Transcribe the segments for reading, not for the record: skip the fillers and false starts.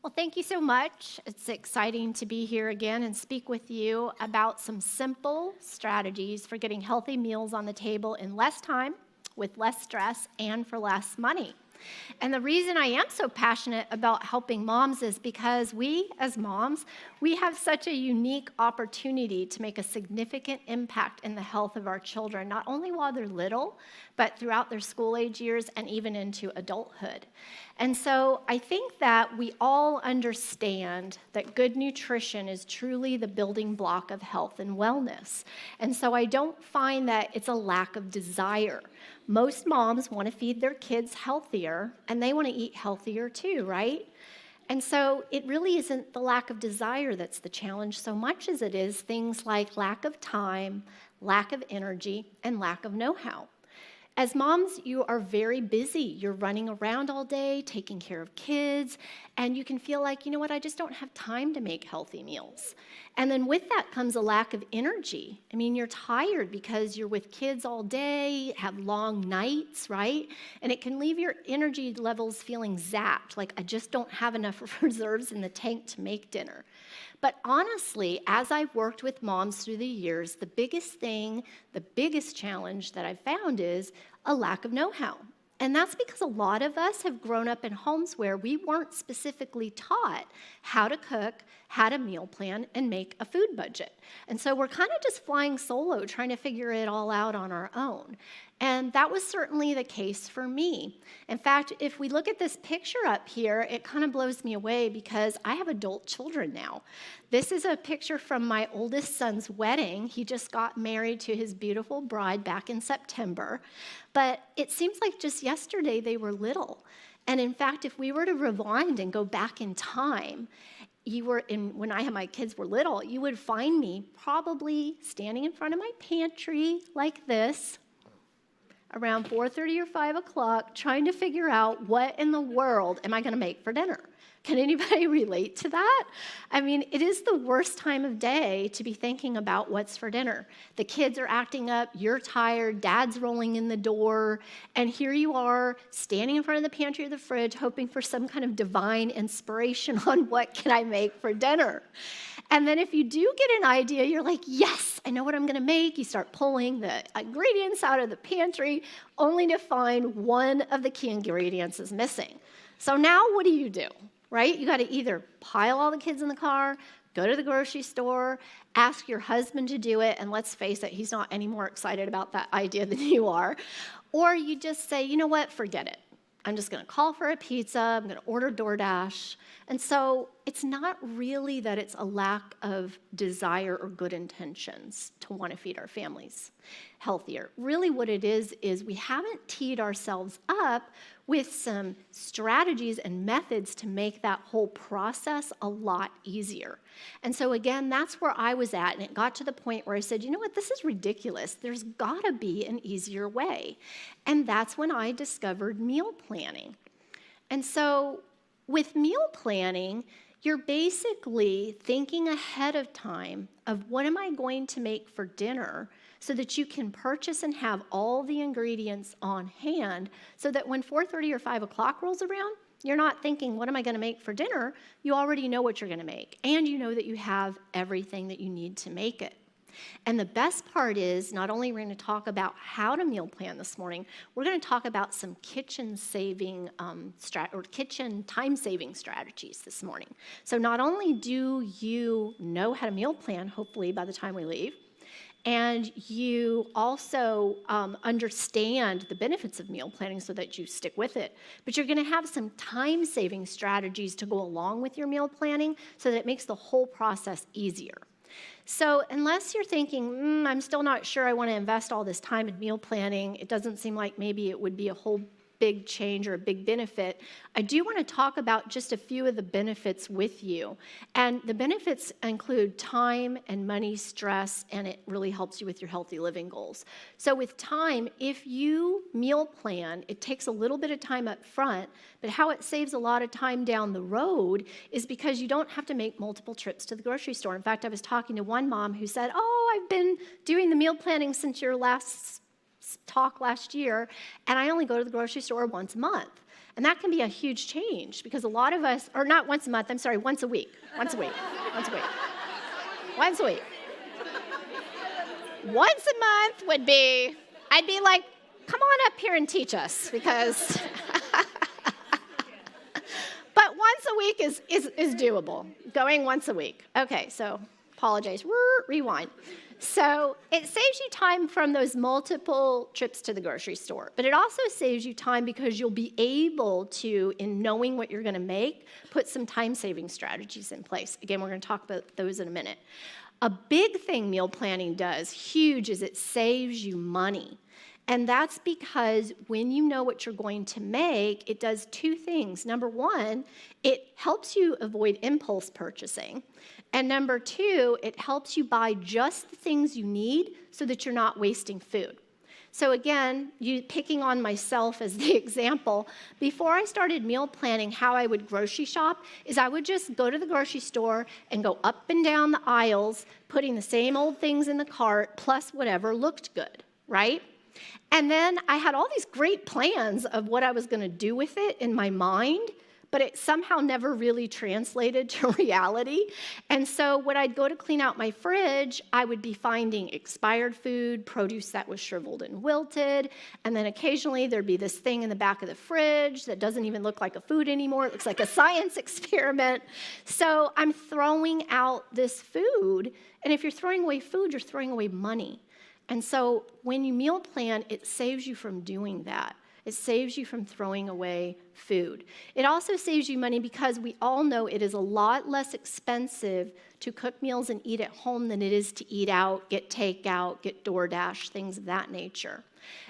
Well, thank you so much. It's exciting to be here again and speak with you about some simple strategies for getting healthy meals on the table in less time, with less stress, and for less money. And the reason I am so passionate about helping moms is because we, as moms, we have such a unique opportunity to make a significant impact in the health of our children, not only while they're little, but throughout their school age years and even into adulthood. And so I think that we all understand that good nutrition is truly the building block of health and wellness. And so I don't find that it's a lack of desire. Most moms want to feed their kids healthier, and they want to eat healthier too, right? And so it really isn't the lack of desire that's the challenge so much as it is things like lack of time, lack of energy, and lack of know-how. As moms, you are very busy. You're running around all day, taking care of kids, and you can feel like, you know what, I just don't have time to make healthy meals. And then with that comes a lack of energy. I mean, you're tired because you're with kids all day, have long nights, right? And it can leave your energy levels feeling zapped, like I just don't have enough reserves in the tank to make dinner. But honestly, as I've worked with moms through the years, the biggest challenge that I've found is a lack of know-how. And that's because a lot of us have grown up in homes where we weren't specifically taught how to cook, how to meal plan, and make a food budget. And so we're kind of just flying solo, trying to figure it all out on our own. And that was certainly the case for me. In fact, if we look at this picture up here, it kind of blows me away because I have adult children now. This is a picture from my oldest son's wedding. He just got married to his beautiful bride back in September. But it seems like just yesterday they were little. And in fact, if we were to rewind and go back in time, when my kids were little, you would find me probably standing in front of my pantry like this, around 4:30 or 5 o'clock, trying to figure out what in the world am I going to make for dinner. Can anybody relate to that? I mean, it is the worst time of day to be thinking about what's for dinner. The kids are acting up, you're tired, dad's rolling in the door, and here you are standing in front of the pantry or the fridge hoping for some kind of divine inspiration on what can I make for dinner. And then if you do get an idea, you're like, yes, I know what I'm going to make. You start pulling the ingredients out of the pantry, only to find one of the key ingredients is missing. So now what do? Right? You got to either pile all the kids in the car, go to the grocery store, ask your husband to do it, and let's face it, he's not any more excited about that idea than you are. Or you just say, you know what, forget it. I'm just going to call for a pizza, I'm going to order DoorDash. And so it's not really that it's a lack of desire or good intentions to want to feed our families healthier. Really what it is we haven't teed ourselves up with some strategies and methods to make that whole process a lot easier. And so again, that's where I was at, and it got to the point where I said, you know what, this is ridiculous. There's got to be an easier way. And that's when I discovered meal planning. And so with meal planning, you're basically thinking ahead of time of what am I going to make for dinner so that you can purchase and have all the ingredients on hand so that when 4:30 or 5 o'clock rolls around, you're not thinking, what am I going to make for dinner? You already know what you're going to make, and you know that you have everything that you need to make it. And the best part is, not only we're going to talk about how to meal plan this morning, we're going to talk about some kitchen time-saving strategies this morning. So not only do you know how to meal plan, hopefully by the time we leave, and you also understand the benefits of meal planning so that you stick with it. But you're going to have some time-saving strategies to go along with your meal planning so that it makes the whole process easier. So unless you're thinking, I'm still not sure I want to invest all this time in meal planning, it doesn't seem like maybe it would be a whole big change or a big benefit, I do want to talk about just a few of the benefits with you. And the benefits include time and money, stress, and it really helps you with your healthy living goals. So with time, if you meal plan, it takes a little bit of time up front, but how it saves a lot of time down the road is because you don't have to make multiple trips to the grocery store. In fact, I was talking to one mom who said, I've been doing the meal planning since your last talk last year, and I only go to the grocery store once a month. And that can be a huge change because a lot of us, or not once a month, I'm sorry, once a week. Once a week. Once a week. Once a week. Once a month would be, I'd be like, come on up here and teach us because, but once a week is doable. Going once a week. Okay, so apologize, rewind. So it saves you time from those multiple trips to the grocery store, but it also saves you time because you'll be able to, in knowing what you're going to make, put some time-saving strategies in place. Again, we're going to talk about those in a minute. A big thing meal planning does, huge, is it saves you money. And that's because when you know what you're going to make, it does two things. Number one, it helps you avoid impulse purchasing. And number two, it helps you buy just the things you need so that you're not wasting food. So again, picking on myself as the example, before I started meal planning, how I would grocery shop is I would just go to the grocery store and go up and down the aisles, putting the same old things in the cart, plus whatever looked good, right? And then I had all these great plans of what I was going to do with it in my mind, but it somehow never really translated to reality. And so when I'd go to clean out my fridge, I would be finding expired food, produce that was shriveled and wilted, and then occasionally there'd be this thing in the back of the fridge that doesn't even look like a food anymore. It looks like a science experiment. So I'm throwing out this food, and if you're throwing away food, you're throwing away money. And so when you meal plan, it saves you from doing that. It saves you from throwing away food. It also saves you money because we all know it is a lot less expensive to cook meals and eat at home than it is to eat out, get takeout, get DoorDash, things of that nature.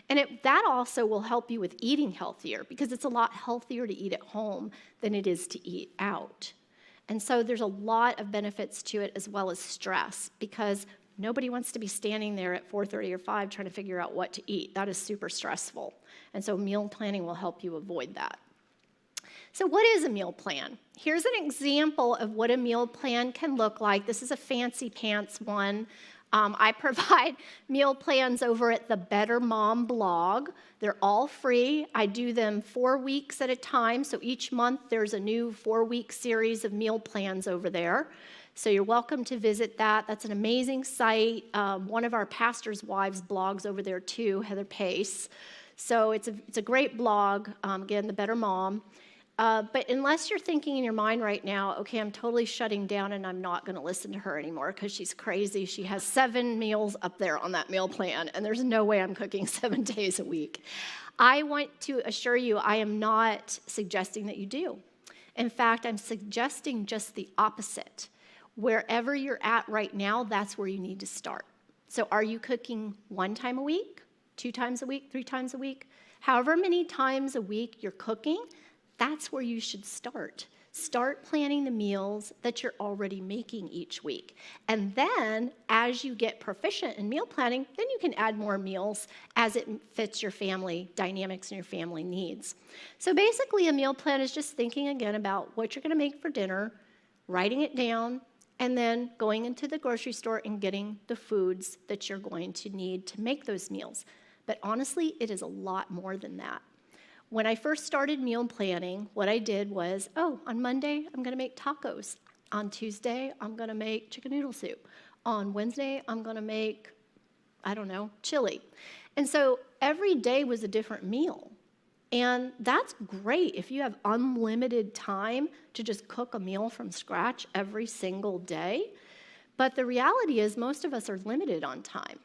And that also will help you with eating healthier because it's a lot healthier to eat at home than it is to eat out. And so there's a lot of benefits to it as well as stress because nobody wants to be standing there at 4:30 or 5 trying to figure out what to eat. That is super stressful. And so meal planning will help you avoid that. So what is a meal plan? Here's an example of what a meal plan can look like. This is a fancy pants one. I provide meal plans over at the Better Mom blog. They're all free. I do them 4 weeks at a time. So each month there's a new 4-week series of meal plans over there. So you're welcome to visit that. That's an amazing site. One of our pastor's wives blogs over there too, Heather Pace. So it's a great blog, again, The Better Mom. But unless you're thinking in your mind right now, okay, I'm totally shutting down and I'm not going to listen to her anymore because she's crazy. She has 7 meals up there on that meal plan, and there's no way I'm cooking 7 days a week. I want to assure you I am not suggesting that you do. In fact, I'm suggesting just the opposite. Wherever you're at right now, that's where you need to start. So are you cooking 1 time a week, 2 times a week, 3 times a week? However many times a week you're cooking, that's where you should start. Start planning the meals that you're already making each week. And then as you get proficient in meal planning, then you can add more meals as it fits your family dynamics and your family needs. So basically a meal plan is just thinking again about what you're going to make for dinner, writing it down, and then going into the grocery store and getting the foods that you're going to need to make those meals. But honestly, it is a lot more than that. When I first started meal planning, what I did was, on Monday, I'm going to make tacos. On Tuesday, I'm going to make chicken noodle soup. On Wednesday, I'm going to make, chili. And so every day was a different meal. And that's great if you have unlimited time to just cook a meal from scratch every single day. But the reality is most of us are limited on time.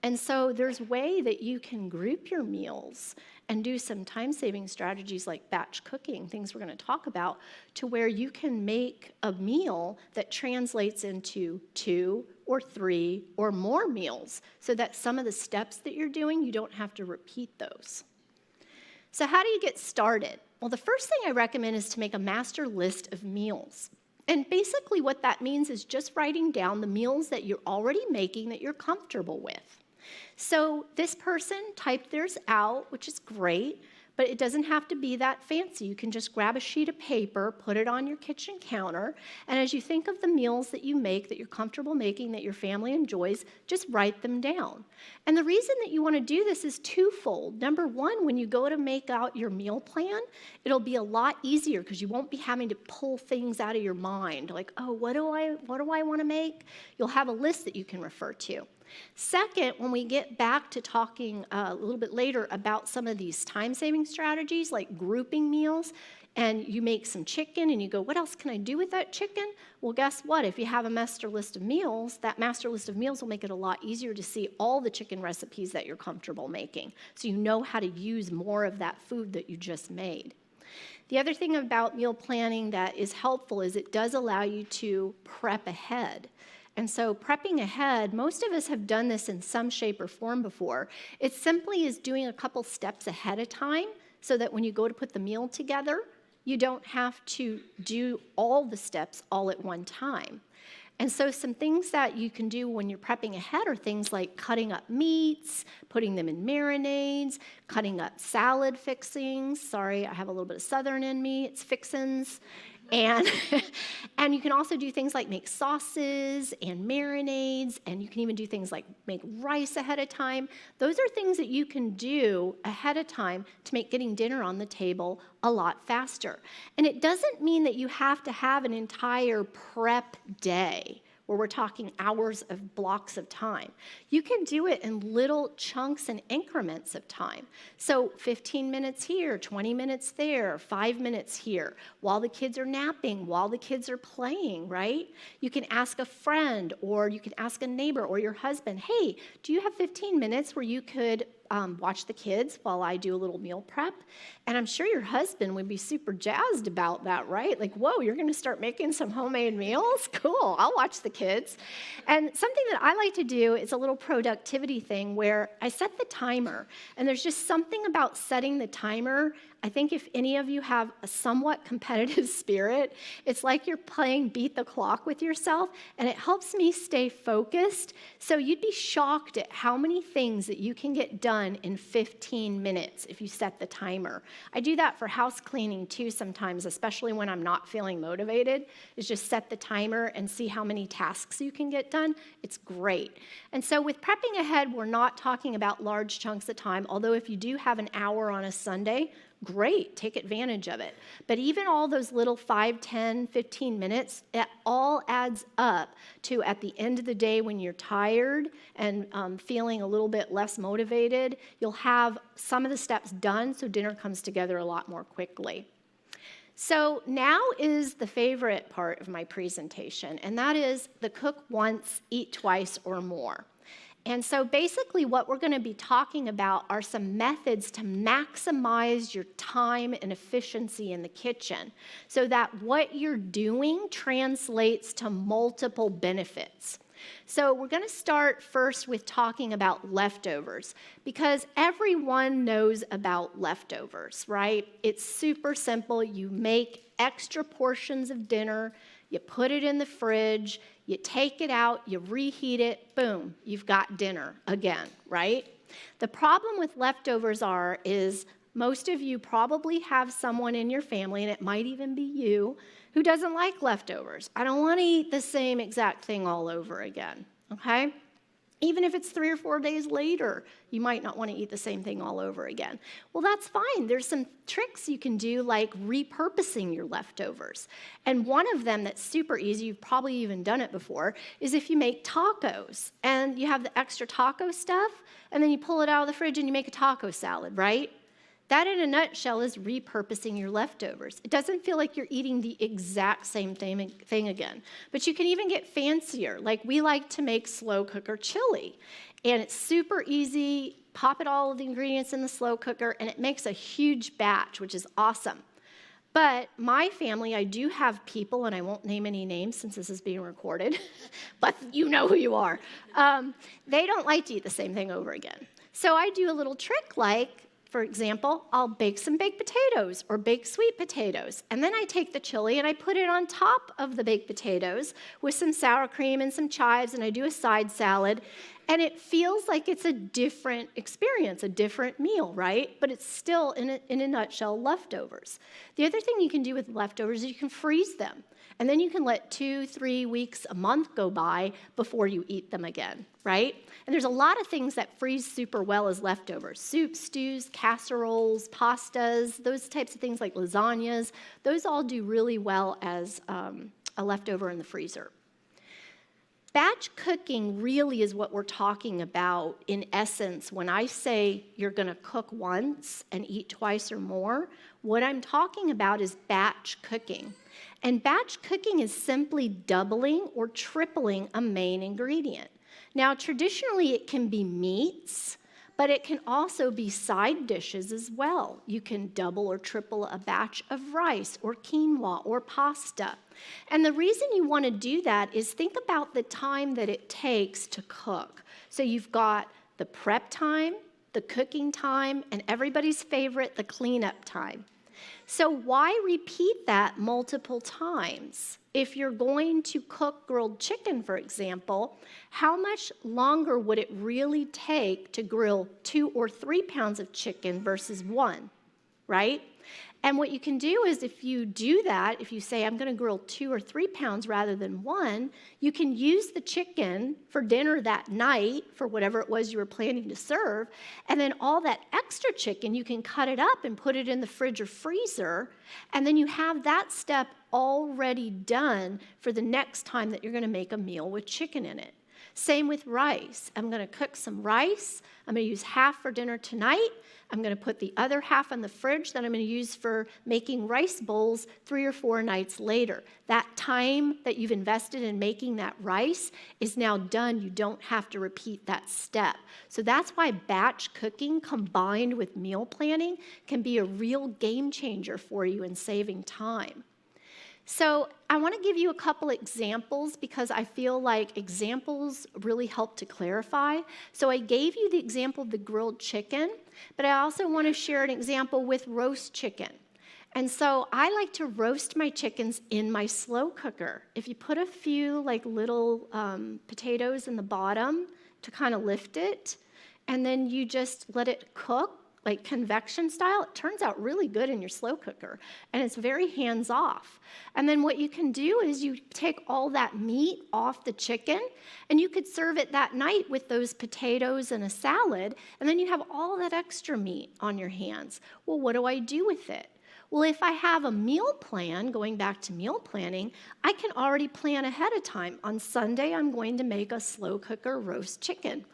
And so there's a way that you can group your meals and do some time-saving strategies like batch cooking, things we're going to talk about, to where you can make a meal that translates into 2 or 3 or more meals so that some of the steps that you're doing, you don't have to repeat those. So how do you get started? Well, the first thing I recommend is to make a master list of meals. And basically what that means is just writing down the meals that you're already making that you're comfortable with. So this person typed theirs out, which is great, but it doesn't have to be that fancy. You can just grab a sheet of paper, put it on your kitchen counter, and as you think of the meals that you make, that you're comfortable making, that your family enjoys, just write them down. And the reason that you want to do this is twofold. Number one, when you go to make out your meal plan, it'll be a lot easier because you won't be having to pull things out of your mind, like, oh, what do I want to make? You'll have a list that you can refer to. Second, when we get back to talking a little bit later about some of these time-saving strategies, like grouping meals, and you make some chicken and you go, what else can I do with that chicken? Well, guess what? If you have a master list of meals, that master list of meals will make it a lot easier to see all the chicken recipes that you're comfortable making, so you know how to use more of that food that you just made. The other thing about meal planning that is helpful is it does allow you to prep ahead. And so prepping ahead, most of us have done this in some shape or form before. It simply is doing a couple steps ahead of time so that when you go to put the meal together, you don't have to do all the steps all at one time. And so some things that you can do when you're prepping ahead are things like cutting up meats, putting them in marinades, cutting up salad fixings. Sorry, I have a little bit of Southern in me. It's fixins. And you can also do things like make sauces and marinades, and you can even do things like make rice ahead of time. Those are things that you can do ahead of time to make getting dinner on the table a lot faster. And it doesn't mean that you have to have an entire prep day where we're talking hours of blocks of time. You can do it in little chunks and increments of time. So 15 minutes here, 20 minutes there, 5 minutes here, while the kids are napping, while the kids are playing, right? You can ask a friend, or you can ask a neighbor or your husband, hey, do you have 15 minutes where you could watch the kids while I do a little meal prep? And I'm sure your husband would be super jazzed about that, right? Like, whoa, you're going to start making some homemade meals? Cool, I'll watch the kids. And something that I like to do is a little productivity thing where I set the timer. And there's just something about setting the timer. I think if any of you have a somewhat competitive spirit, it's like you're playing beat the clock with yourself, and it helps me stay focused. So you'd be shocked at how many things that you can get done in 15 minutes if you set the timer. I do that for house cleaning too sometimes, especially when I'm not feeling motivated, is just set the timer and see how many tasks you can get done. It's great. And so with prepping ahead, we're not talking about large chunks of time, although if you do have an hour on a Sunday, great, take advantage of it. But even all those little 5, 10, 15 minutes, it all adds up to at the end of the day when you're tired and feeling a little bit less motivated, you'll have some of the steps done so dinner comes together a lot more quickly. So now is the favorite part of my presentation, and that is the cook once, eat twice or more. And so basically what we're going to be talking about are some methods to maximize your time and efficiency in the kitchen so that what you're doing translates to multiple benefits. So we're going to start first with talking about leftovers because everyone knows about leftovers, right? It's super simple. You make extra portions of dinner, you put it in the fridge, you take it out, you reheat it, boom, you've got dinner again, right? The problem with leftovers is most of you probably have someone in your family, and it might even be you, who doesn't like leftovers. I don't want to eat the same exact thing all over again, okay? Even if it's 3 or 4 days later, you might not want to eat the same thing all over again. Well, that's fine. There's some tricks you can do, like repurposing your leftovers. And one of them that's super easy, you've probably even done it before, is if you make tacos and you have the extra taco stuff, and then you pull it out of the fridge and you make a taco salad, right? That, in a nutshell, is repurposing your leftovers. It doesn't feel like you're eating the exact same thing again. But you can even get fancier. Like, we like to make slow cooker chili. And it's super easy. Pop all of the ingredients in the slow cooker, and it makes a huge batch, which is awesome. But my family, I do have people, and I won't name any names since this is being recorded, but you know who you are. They don't like to eat the same thing over again. So I do a little trick like, For example, I'll bake some baked potatoes or baked sweet potatoes. And then I take the chili and I put it on top of the baked potatoes with some sour cream and some chives, and I do a side salad. And it feels like it's a different experience, a different meal, right? But it's still, in a nutshell, leftovers. The other thing you can do with leftovers is you can freeze them. And then you can let 2-3 weeks, a month go by before you eat them again, right? And there's a lot of things that freeze super well as leftovers. Soups, stews, casseroles, pastas, those types of things like lasagnas, those all do really well as a leftover in the freezer. Batch cooking really is what we're talking about in essence. When I say you're going to cook once and eat twice or more, what I'm talking about is batch cooking. And batch cooking is simply doubling or tripling a main ingredient. Now, traditionally, it can be meats, but it can also be side dishes as well. You can double or triple a batch of rice or quinoa or pasta. And the reason you want to do that is think about the time that it takes to cook. So you've got the prep time, the cooking time, and everybody's favorite, the cleanup time. So why repeat that multiple times? If you're going to cook grilled chicken, for example, how much longer would it really take to grill 2 or 3 pounds of chicken versus 1, right? And what you can do is if you do that, if you say, I'm going to grill 2 or 3 pounds rather than 1, you can use the chicken for dinner that night for whatever it was you were planning to serve. And then all that extra chicken, you can cut it up and put it in the fridge or freezer. And then you have that step already done for the next time that you're going to make a meal with chicken in it. Same with rice. I'm going to cook some rice. I'm going to use half for dinner tonight. I'm going to put the other half in the fridge that I'm going to use for making rice bowls 3 or 4 nights later. That time that you've invested in making that rice is now done. You don't have to repeat that step. So that's why batch cooking combined with meal planning can be a real game changer for you in saving time. So I want to give you a couple examples because I feel like examples really help to clarify. So I gave you the example of the grilled chicken, but I also want to share an example with roast chicken. And so I like to roast my chickens in my slow cooker. If you put a few little potatoes in the bottom to kind of lift it, and then you just let it cook, like convection style, it turns out really good in your slow cooker, and it's very hands-off. And then what you can do is you take all that meat off the chicken, and you could serve it that night with those potatoes and a salad, and then you have all that extra meat on your hands. Well, what do I do with it? Well, if I have a meal plan, going back to meal planning, I can already plan ahead of time. On Sunday, I'm going to make a slow cooker roast chicken.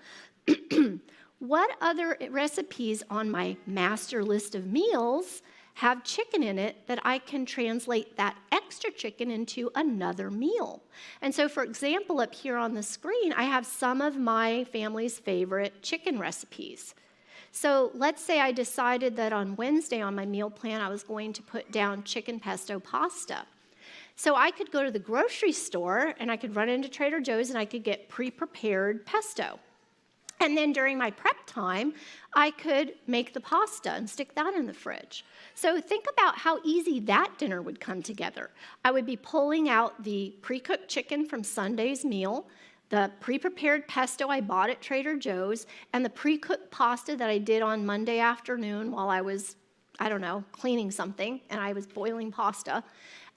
What other recipes on my master list of meals have chicken in it that I can translate that extra chicken into another meal? And so, for example, up here on the screen, I have some of my family's favorite chicken recipes. So let's say I decided that on Wednesday on my meal plan, I was going to put down chicken pesto pasta. So I could go to the grocery store and I could run into Trader Joe's and I could get pre-prepared pesto. And then during my prep time, I could make the pasta and stick that in the fridge. So think about how easy that dinner would come together. I would be pulling out the pre-cooked chicken from Sunday's meal, the pre-prepared pesto I bought at Trader Joe's, and the pre-cooked pasta that I did on Monday afternoon while I was, cleaning something, and I was boiling pasta.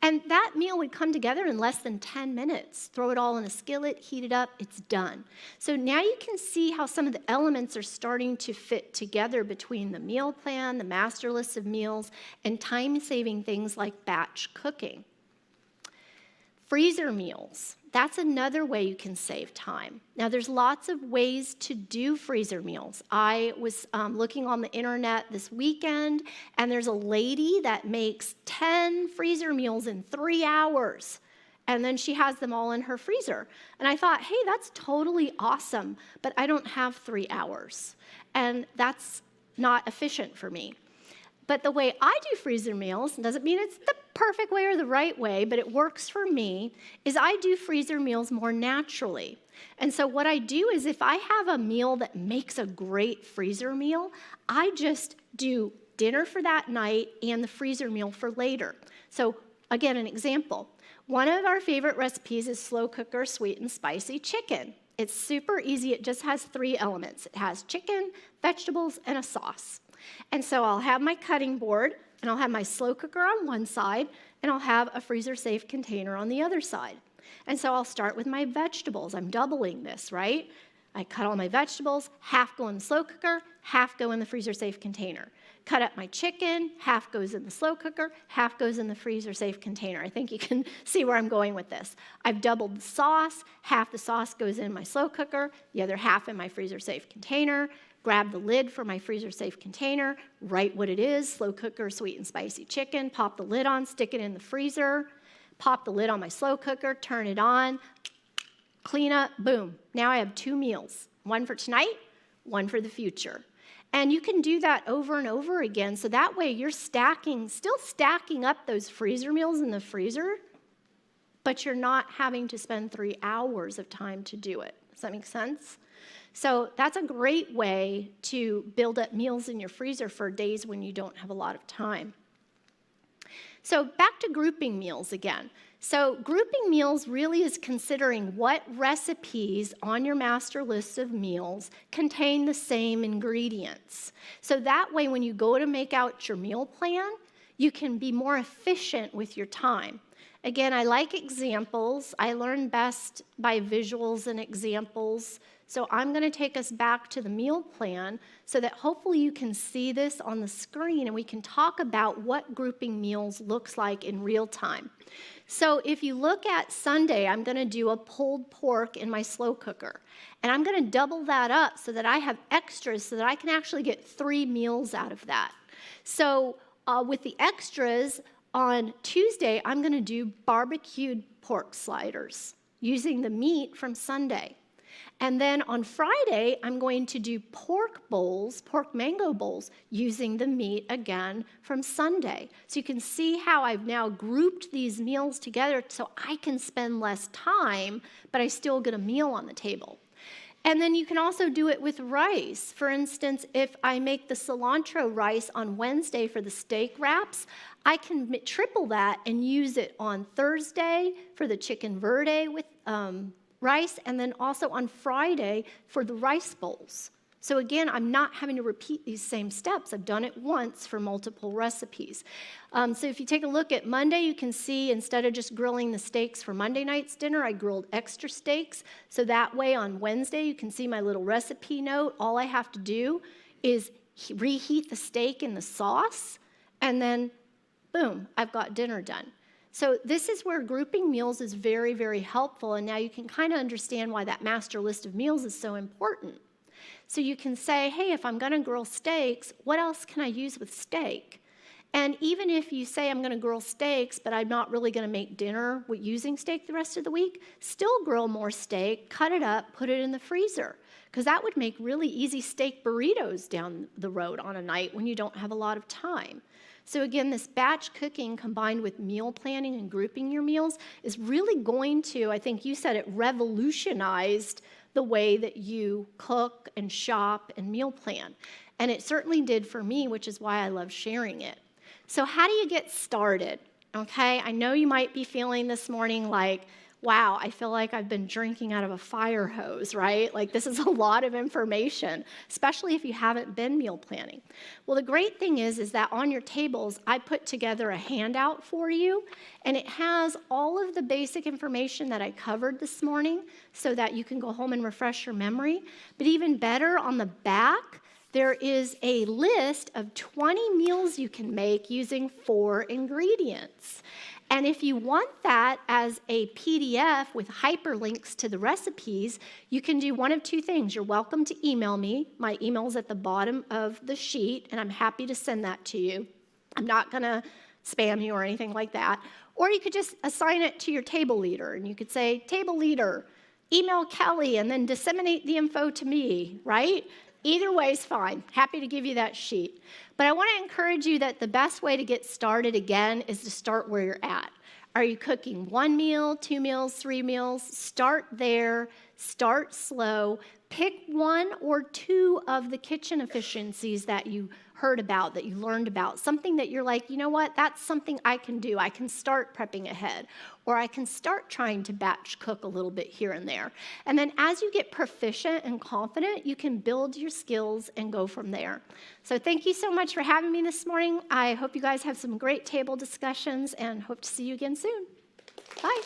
And that meal would come together in less than 10 minutes. Throw it all in a skillet, heat it up, it's done. So now you can see how some of the elements are starting to fit together between the meal plan, the master list of meals, and time-saving things like batch cooking. Freezer meals. That's another way you can save time. Now, there's lots of ways to do freezer meals. I was looking on the internet this weekend, and there's a lady that makes 10 freezer meals in 3 hours, and then she has them all in her freezer. And I thought, hey, that's totally awesome, but I don't have 3 hours, and that's not efficient for me. But the way I do freezer meals, doesn't mean it's the perfect way or the right way, but it works for me, is I do freezer meals more naturally. And so what I do is if I have a meal that makes a great freezer meal, I just do dinner for that night and the freezer meal for later. So again, an example. One of our favorite recipes is slow cooker sweet and spicy chicken. It's super easy. It just has 3 elements. It has chicken, vegetables, and a sauce. And so I'll have my cutting board, and I'll have my slow cooker on one side, and I'll have a freezer-safe container on the other side. And so I'll start with my vegetables. I'm doubling this, right? I cut all my vegetables, half go in the slow cooker, half go in the freezer-safe container. Cut up my chicken, half goes in the slow cooker, half goes in the freezer-safe container. I think you can see where I'm going with this. I've doubled the sauce. Half the sauce goes in my slow cooker, the other half in my freezer-safe container. Grab the lid for my freezer-safe container, write what it is, slow cooker, sweet and spicy chicken, pop the lid on, stick it in the freezer, pop the lid on my slow cooker, turn it on, clean up, boom. Now I have 2 meals, one for tonight, one for the future. And you can do that over and over again, so that way you're still stacking up those freezer meals in the freezer, but you're not having to spend 3 hours of time to do it. Does that make sense? So that's a great way to build up meals in your freezer for days when you don't have a lot of time. So back to grouping meals again. So grouping meals really is considering what recipes on your master list of meals contain the same ingredients. So that way when you go to make out your meal plan, you can be more efficient with your time. Again, I like examples. I learn best by visuals and examples. So I'm going to take us back to the meal plan so that hopefully you can see this on the screen and we can talk about what grouping meals looks like in real time. So if you look at Sunday, I'm going to do a pulled pork in my slow cooker. And I'm going to double that up so that I have extras so that I can actually get 3 meals out of that. So with the extras, on Tuesday, I'm going to do barbecued pork sliders using the meat from Sunday. And then on Friday, I'm going to do pork mango bowls, using the meat again from Sunday. So you can see how I've now grouped these meals together so I can spend less time, but I still get a meal on the table. And then you can also do it with rice. For instance, if I make the cilantro rice on Wednesday for the steak wraps, I can triple that and use it on Thursday for the chicken verde with rice, and then also on Friday for the rice bowls. So again, I'm not having to repeat these same steps. I've done it once for multiple recipes. So if you take a look at Monday, you can see instead of just grilling the steaks for Monday night's dinner, I grilled extra steaks. So that way on Wednesday, you can see my little recipe note. All I have to do is reheat the steak in the sauce, and then boom, I've got dinner done. So this is where grouping meals is very, very helpful, and now you can kind of understand why that master list of meals is so important. So you can say, hey, if I'm going to grill steaks, what else can I use with steak? And even if you say I'm going to grill steaks, but I'm not really going to make dinner using steak the rest of the week, still grill more steak, cut it up, put it in the freezer, because that would make really easy steak burritos down the road on a night when you don't have a lot of time. So again, this batch cooking combined with meal planning and grouping your meals is really going to, I think you said it, revolutionized the way that you cook and shop and meal plan. And it certainly did for me, which is why I love sharing it. So how do you get started? Okay, I know you might be feeling this morning like, wow, I feel like I've been drinking out of a fire hose, right? Like this is a lot of information, especially if you haven't been meal planning. Well, the great thing is that on your tables, I put together a handout for you, and it has all of the basic information that I covered this morning so that you can go home and refresh your memory. But even better, on the back, there is a list of 20 meals you can make using 4 ingredients. And if you want that as a PDF with hyperlinks to the recipes, you can do one of 2 things. You're welcome to email me. My email's at the bottom of the sheet, and I'm happy to send that to you. I'm not going to spam you or anything like that. Or you could just assign it to your table leader, and you could say, table leader, email Kelly, and then disseminate the info to me, right? Either way is fine. Happy to give you that sheet. But I want to encourage you that the best way to get started, again, is to start where you're at. Are you cooking 1 meal, 2 meals, 3 meals? Start there. Start slow. Pick 1 or 2 of the kitchen efficiencies that you heard about, that you learned about, something that you're like, you know what, that's something I can do. I can start prepping ahead, or I can start trying to batch cook a little bit here and there. And then as you get proficient and confident, you can build your skills and go from there. So thank you so much for having me this morning. I hope you guys have some great table discussions and hope to see you again soon. Bye.